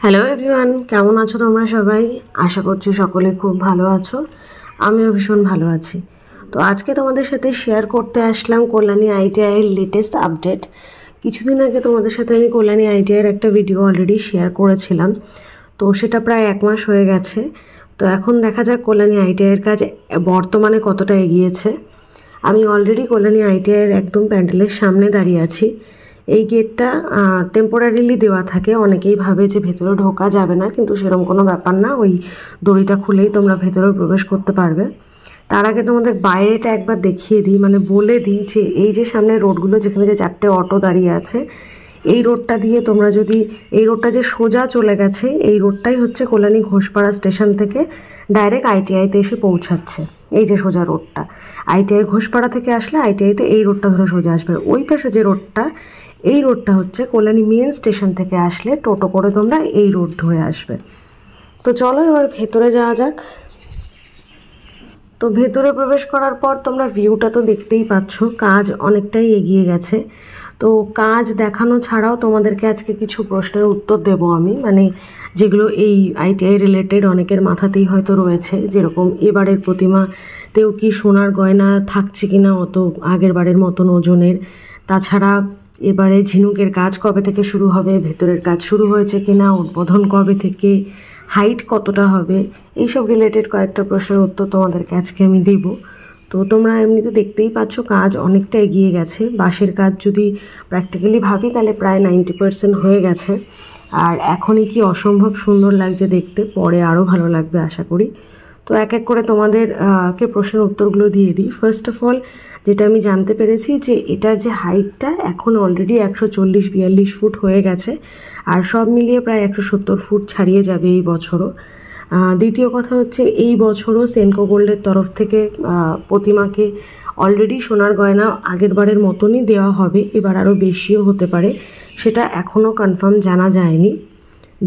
Hello everyone, কেমন আছো তোমরা সবাই? আশা করছি সকলে খুব ভালো আছো। আমিও ভীষণ ভালো আছি। তো আজকে তোমাদের সাথে শেয়ার করতে আসলাম কল্যাণী আইটিআইয়ের লেটেস্ট আপডেট। কিছুদিন আগে তোমাদের সাথে আমি কল্যাণী আইটিআইয়ের একটা ভিডিও অলরেডি শেয়ার করেছিলাম, তো সেটা প্রায় 1 মাস হয়ে গেছে। তো এখন দেখা যাক কল্যাণী আইটিআইয়ের কাজ বর্তমানে কতটা এগিয়েছে। আমি অলরেডি কল্যাণী আইটিআইয়ের একদম প্যান্ডেলের সামনে দাঁড়িয়ে আছি। এই গেটটা টেম্পোরারিলি দেওয়া থাকে, অনেকেই ভাবে যে ভেতরে ঢোকা যাবে না, কিন্তু সেরকম কোনো ব্যাপার না। ওই দড়িটা খুলেই তোমরা ভেতরে প্রবেশ করতে পারবে। তার আগে তোমাদের বাইরেটা একবার দেখিয়ে দিই, মানে বলে দিই যে এই যে সামনে রোডগুলো, যেখানে যে 4টে অটো দাঁড়িয়ে আছে, এই রোডটা দিয়ে তোমরা যদি, এই রোডটা যে সোজা চলে গেছে, এই রোডটাই হচ্ছে কল্যাণী ঘোষপাড়া স্টেশন থেকে ডাইরেক্ট আইটিআইতে এসে পৌঁছাচ্ছে। এই যে সোজা রোডটা, আইটিআই ঘোষপাড়া থেকে আসলে আইটিআইতে এই রোডটা ধরে সোজা আসবে। ওই পাশে যে রোডটা, এই রোডটা হচ্ছে কল্যাণী মেন স্টেশন থেকে আসলে টোটো করে তোমরা এই রোড ধরে আসবে। তো চলো এবার ভেতরে যাওয়া যাক। তো ভেতরে প্রবেশ করার পর তোমরা ভিউটা তো দেখতেই পাচ্ছ, কাজ অনেকটাই এগিয়ে গেছে। তো কাজ দেখানো ছাড়াও তোমাদেরকে আজকে কিছু প্রশ্নের উত্তর দেব আমি, মানে যেগুলো এই আইটিআই রিলেটেড অনেকের মাথাতেই হয়তো রয়েছে। যেরকম এবারের প্রতিমাতেও কি সোনার গয়না থাকছে কিনা অত আগের বারের মতন ওজনের, তাছাড়া এবারে ঝিনুকের কাজ কবে থেকে শুরু হবে, ভেতরের কাজ শুরু হয়েছে কিনা, উদ্বোধন কবে থেকে, হাইট কতটা হবে, এইসব রিলেটেড কয়েকটা প্রশ্নের উত্তর তোমাদেরকে আজকে আমি দেব। তো তোমরা এমনিতে দেখতেই পাচ্ছ কাজ অনেকটা এগিয়ে গেছে। বাঁশের কাজ যদি প্র্যাকটিক্যালি ভাবি তাহলে প্রায় 90% হয়ে গেছে। আর এখনই কি অসম্ভব সুন্দর লাগছে দেখতে, পরে আরও ভালো লাগবে আশা করি। তো এক এক করে তোমাদের কে প্রশ্নের উত্তরগুলো দিয়ে দিই। ফার্স্ট অফ অল যেটা আমি জানতে পেরেছি যে এটার যে হাইটটা এখন অলরেডি 140-42 ফুট হয়ে গেছে, আর সব মিলিয়ে প্রায় 170 ফুট ছাড়িয়ে যাবে এই বছরও। দ্বিতীয় কথা হচ্ছে এই বছরও সেনকো গোল্ডের তরফ থেকে প্রতিমাকে অলরেডি সোনার গয়না আগের বারের মতনই দেওয়া হবে, এবার আরও বেশিও হতে পারে, সেটা এখনও কনফার্ম জানা যায়নি।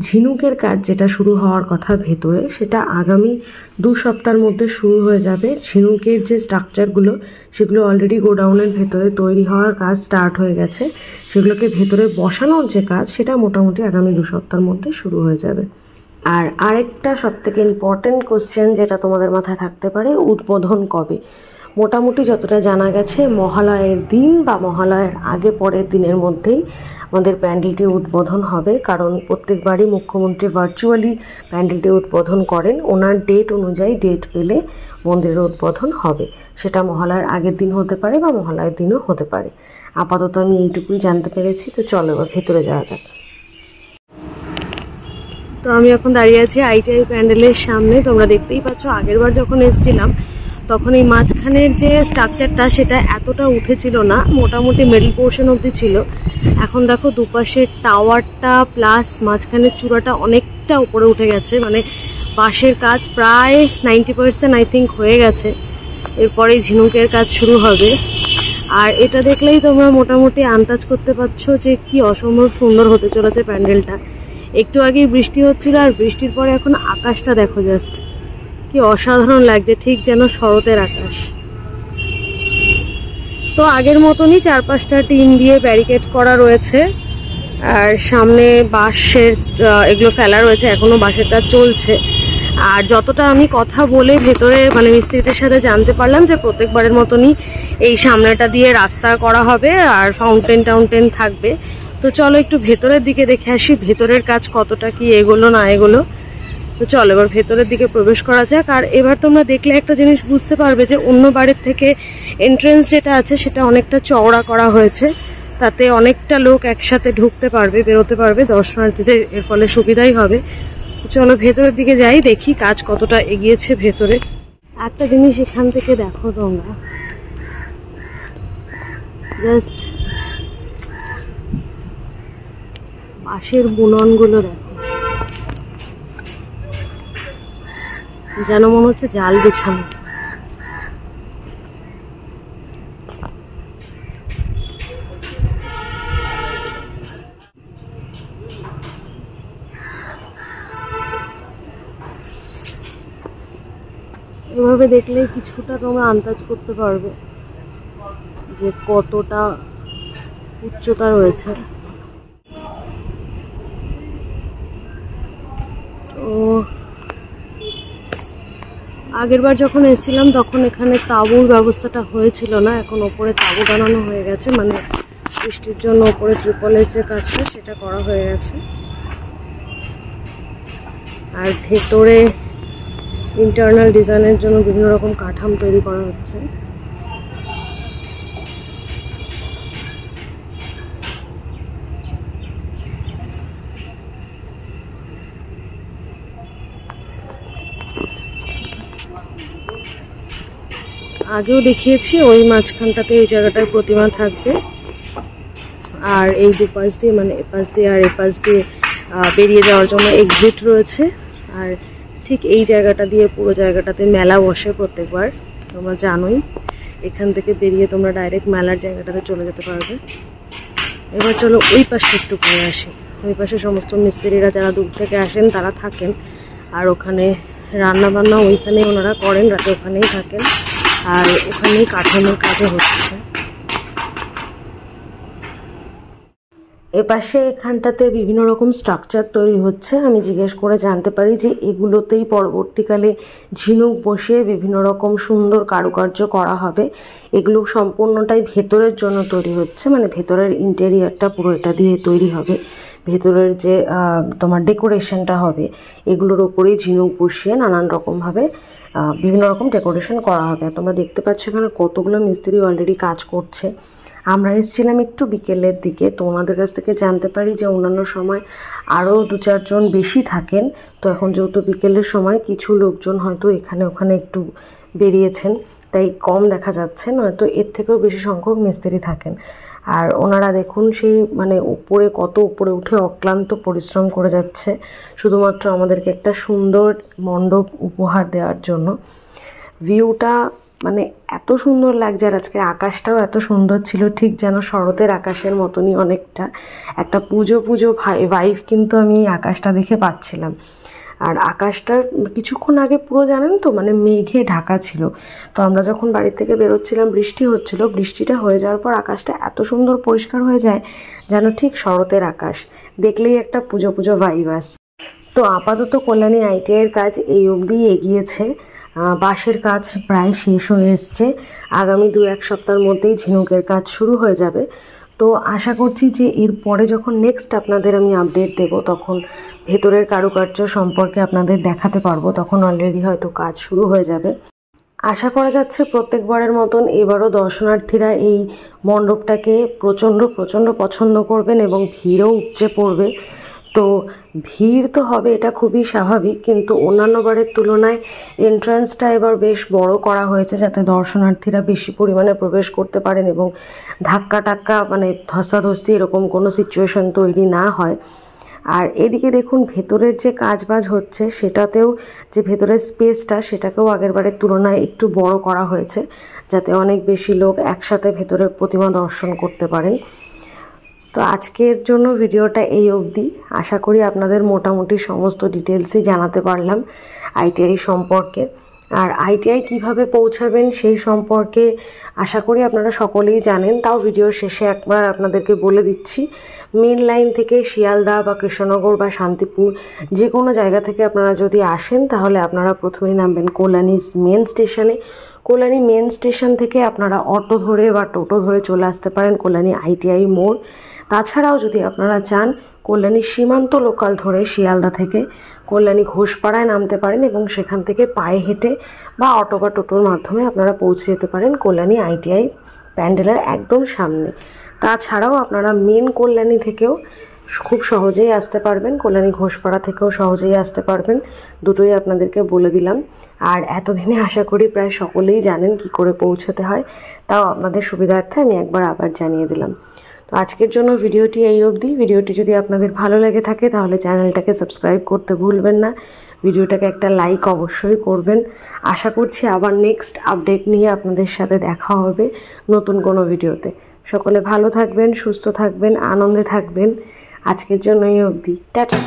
ঝিনুকের কাজ যেটা শুরু হওয়ার কথা ভেতরে, সেটা আগামী 2 সপ্তাহের মধ্যে শুরু হয়ে যাবে। ঝিনুকের যে স্ট্রাকচারগুলো সেগুলো অলরেডি গোডাউনের ভেতরে তৈরি হওয়ার কাজ স্টার্ট হয়ে গেছে, সেগুলোকে ভেতরে বসানোর যে কাজ সেটা মোটামুটি আগামী 2 সপ্তাহের মধ্যে শুরু হয়ে যাবে। আর আরেকটা সবথেকে ইম্পর্টেন্ট কোশ্চেন যেটা তোমাদের মাথায় থাকতে পারে, উদ্বোধন কবে? মোটামুটি যতটা জানা গেছে মহালয়ের দিন বা মহালয়ের আগে পরের দিনের মধ্যেই আমাদের প্যান্ডেলটি উদ্বোধন হবে, কারণ প্রত্যেকবারই মুখ্যমন্ত্রী ভার্চুয়ালি প্যান্ডেলটি উদ্বোধন করেন। ওনার ডেট অনুযায়ী ডেট পেলে মন্দিরের উদ্বোধন হবে, সেটা মহালয়ের আগের দিন হতে পারে বা মহালয়ের দিনও হতে পারে। আপাতত আমি এইটুকুই জানতে পেরেছি। তো চলো এবার ভেতরে যাওয়া যাক। তো আমি এখন দাঁড়িয়ে আছি আইটিআই প্যান্ডেলের সামনে। তোমরা দেখতেই পাচ্ছ আগেরবার যখন এসেছিলাম তখন এই মাঝখানের যে স্ট্রাকচারটা সেটা এতটা উঠেছিল না, মোটামুটি মিডল পোর্শন অবধি ছিল। এখন দেখো দুপাশের টাওয়ারটা প্লাস মাঝখানের চূড়াটা অনেকটা উপরে উঠে গেছে, মানে বাঁশের কাজ প্রায় 90% আই থিঙ্ক হয়ে গেছে। এরপরে ঝিনুকের কাজ শুরু হবে। আর এটা দেখলেই তোমরা মোটামুটি আন্দাজ করতে পারছো যে কি অসম্ভব সুন্দর হতে চলেছে প্যান্ডেলটা। একটু আগেই বৃষ্টি হচ্ছিল, আর বৃষ্টির পরে এখন আকাশটা দেখো জাস্ট কি অসাধারণ লাগছে, ঠিক যেন শরতের আকাশ। তো আগের মতনই 4-5টা টিন দিয়ে ব্যারিকেড করা রয়েছে, আর সামনে বাঁশের এগুলো ফেলা রয়েছে, এখনো বাঁশের কাজ চলছে। আর যতটা আমি কথা বলে ভেতরে মানে মিস্ত্রিদের সাথে জানতে পারলাম যে প্রত্যেকবারের মতনই এই সামনেটা দিয়ে রাস্তা করা হবে আর ফাউন্টেন থাকবে। তো চলো একটু ভেতরের দিকে দেখে আসি ভেতরের কাজ কতটা কি এগোলো না এগোলো। তো চলো এবার ভেতরের দিকে প্রবেশ করা যাক। আর এবার তোমরা দেখলে একটা জিনিস বুঝতে পারবে যে অন্য বাড়ির থেকে এন্ট্রেন্স যেটা আছে সেটা অনেকটা চওড়া করা হয়েছে, তাতে অনেকটা লোক একসাথে ঢুকতে পারবে, বেরোতে পারবে, দর্শনার্থীদের এর ফলে সুবিধাই হবে। চলো ভেতরের দিকে যাই, দেখি কাজ কতটা এগিয়েছে ভেতরে। একটা জিনিস এখান থেকে দেখো তোমরা, জাস্ট বাঁশের বুননগুলো দেখো, যেন মনে হচ্ছে জাল বিছানো। এভাবে দেখলে কিছুটা তোমরা আন্দাজ করতে পারবে যে কতটা উচ্চতা রয়েছে। আগেরবার যখন এসেছিলাম তখন এখানে তাঁবুর ব্যবস্থাটা হয়েছিল না, এখন ওপরে তাঁবু টানানো হয়ে গেছে, মানে বৃষ্টির জন্য ওপরে ত্রিপলের যে কাজটা সেটা করা হয়ে গেছে। আর ভেতরে ইন্টারনাল ডিজাইনের জন্য বিভিন্ন রকম কাঠাম তৈরি করা হচ্ছে। আগেও দেখিয়েছি, ওই মাঝখানটাতে এই জায়গাটায় প্রতিমা থাকবে, আর এই দুপাশ দিয়ে মানে এপাশ দিয়ে আর এপাশ দিয়ে বেরিয়ে যাওয়ার জন্য এক্সিট রয়েছে। আর ঠিক এই জায়গাটা দিয়ে পুরো জায়গাটাতে মেলা বসে প্রত্যেকবার, তোমরা জানোই। এখান থেকে বেরিয়ে তোমরা ডাইরেক্ট মেলার জায়গাটাতে চলে যেতে পারবে। এবার চলো ওই পাশে একটু ঘুরে আসি। ওই পাশে সমস্ত মিস্ত্রিরা যারা দূর থেকে আসেন তারা থাকেন, আর ওখানে রান্না বান্না ওইখানেই ওনারা করেন, রাতে ওখানেই থাকেন, আর ওখানেই কাঠামোর কাজও হচ্ছে। এপাশে এখানটাতে বিভিন্ন রকম স্ট্রাকচার তৈরি হচ্ছে। আমি জিজ্ঞেস করে জানতে পারি যে এগুলোতেই পরবর্তীকালে ঝিনুক বসিয়ে বিভিন্ন রকম সুন্দর কারুকার্য করা হবে। এগুলো সম্পূর্ণটাই ভেতরের জন্য তৈরি হচ্ছে, মানে ভেতরের ইন্টেরিয়ারটা পুরো এটা দিয়ে তৈরি হবে। ভেতরের যে তোমার ডেকোরেশনটা হবে এগুলোর ওপরেই ঝিনুক বসিয়ে নানান রকমভাবে বিভিন্ন রকম ডেকোরেশন করা হবে। তোমরা দেখতে পাচ্ছ এখানে কতগুলো মিস্ত্রি অলরেডি কাজ করছে। আমরা এসেছিলাম একটু বিকেলের দিকে, তো ওনাদের কাছ থেকে জানতে পারি যে অন্যান্য সময় আরও 2-4 জন বেশি থাকেন। তো এখন যেহেতু বিকেলের সময় কিছু লোকজন হয়তো এখানে ওখানে একটু বেরিয়েছেন, তাই কম দেখা যাচ্ছে, নয়তো এর থেকেও বেশি সংখ্যক মিস্ত্রি থাকেন। আর ওনারা দেখুন সেই মানে উপরে কত উপরে উঠে অক্লান্ত পরিশ্রম করে যাচ্ছে শুধুমাত্র আমাদেরকে একটা সুন্দর মণ্ডপ উপহার দেওয়ার জন্য। ভিউটা মানে এত সুন্দর লাগছে, আর আজকে আকাশটাও এত সুন্দর ছিল, ঠিক যেন শরতের আকাশের মতনই অনেকটা একটা পুজো পুজো ভাইব কিন্তু আমি এই আকাশটা দেখে পাচ্ছিলাম। আর আকাশটার কিছুক্ষণ আগে পুরো জানেন তো মানে মেঘে ঢাকা ছিল। তো আমরা যখন বাড়ি থেকে বেরোচ্ছিলাম বৃষ্টি হচ্ছিল, বৃষ্টিটা হয়ে যাওয়ার পর আকাশটা এত সুন্দর পরিষ্কার হয়ে যায় যেন ঠিক শরতের আকাশ, দেখলেই একটা পুজো পুজো ভাইব আসে। তো আপাতত কল্যাণী আইটিআইয়ের কাজ এই অবধি এগিয়েছে। বাঁশের কাজ প্রায় শেষ হয়ে এসছে। আগামী 2-1 সপ্তাহের মধ্যেই ঝিনুকের কাজ শুরু হয়ে যাবে। তো আশা করছি যে এরপরে যখন নেক্সট আপনাদের আমি আপডেট দেব তখন ভেতরের কারুকার্য সম্পর্কে আপনাদের দেখাতে পারবো, তখন অলরেডি হয়তো কাজ শুরু হয়ে যাবে। আশা করা যাচ্ছে প্রত্যেকবারের মতন এবারও দর্শনার্থীরা এই মণ্ডপটাকে প্রচণ্ড পছন্দ করবেন এবং ভিড়ও উপচে পড়বে। তো ভিড় তো হবে, এটা খুবই স্বাভাবিক, কিন্তু অন্যান্য বারের তুলনায় এন্ট্রান্সটা এবার বেশ বড় করা হয়েছে যাতে দর্শনার্থীরা বেশি পরিমাণে প্রবেশ করতে পারেন এবং ধাক্কা টাক্কা মানে ধস্তাধস্তি এরকম কোনো সিচুয়েশন তৈরি না হয়। আর এদিকে দেখুন ভেতরের যে কাজবাজ হচ্ছে সেটাতেও যে ভেতরের স্পেসটা সেটাকেও আগেরবারের তুলনায় একটু বড় করা হয়েছে যাতে অনেক বেশি লোক একসাথে ভেতরের প্রতিমা দর্শন করতে পারেন। তো আজকের জন্য ভিডিওটা এই অবধি। আশা করি আপনাদের মোটামুটি সমস্ত ডিটেলসই জানাতে পারলাম আইটিআই সম্পর্কে। আর আইটিআই কিভাবে পৌঁছাবেন সেই সম্পর্কে আশা করি আপনারা সকলেই জানেন, তাও ভিডিওর শেষে একবার আপনাদেরকে বলে দিচ্ছি। মেন লাইন থেকে শিয়ালদা বা কৃষ্ণনগর বা শান্তিপুর যে কোনো জায়গা থেকে আপনারা যদি আসেন তাহলে আপনারা প্রথমেই নামবেন কল্যাণী মেন স্টেশনে। কল্যাণী মেন স্টেশন থেকে আপনারা অটো ধরে বা টোটো ধরে চলে আসতে পারেন কল্যাণী আইটিআই মোড়। তাছাড়াও যদি আপনারা চান কল্যাণী সীমান্ত লোকাল ধরে শিয়ালদা থেকে কল্যাণী ঘোষপাড়ায় নামতে পারেন এবং সেখান থেকে পায়ে হেঁটে বা অটো বা টোটোর মাধ্যমে আপনারা পৌঁছে যেতে পারেন কল্যাণী আইটিআই প্যান্ডেলের একদম সামনে। তাছাড়াও আপনারা মেন কল্যাণী থেকেও খুব সহজেই আসতে পারবেন, কল্যাণী ঘোষপাড়া থেকেও সহজেই আসতে পারবেন, দুটোই আপনাদেরকে বলে দিলাম। আর এতদিনে আশা করি প্রায় সকলেই জানেন কি করে পৌঁছতে হয়, তাও আপনাদের সুবিধার্থে আমি একবার আবার জানিয়ে দিলাম। তো আজকের জন্য ভিডিওটি এই অবধি। ভিডিওটি যদি আপনাদের ভালো লেগে থাকে তাহলে চ্যানেলটাকে সাবস্ক্রাইব করতে ভুলবেন না, ভিডিওটাকে একটা লাইক অবশ্যই করবেন। আশা করছি আবার নেক্সট আপডেট নিয়ে আপনাদের সাথে দেখা হবে নতুন কোনো ভিডিওতে। সকলে ভালো থাকবেন, সুস্থ থাকবেন, আনন্দে থাকবেন। আজকের জন্য এই অবধি, টাটা।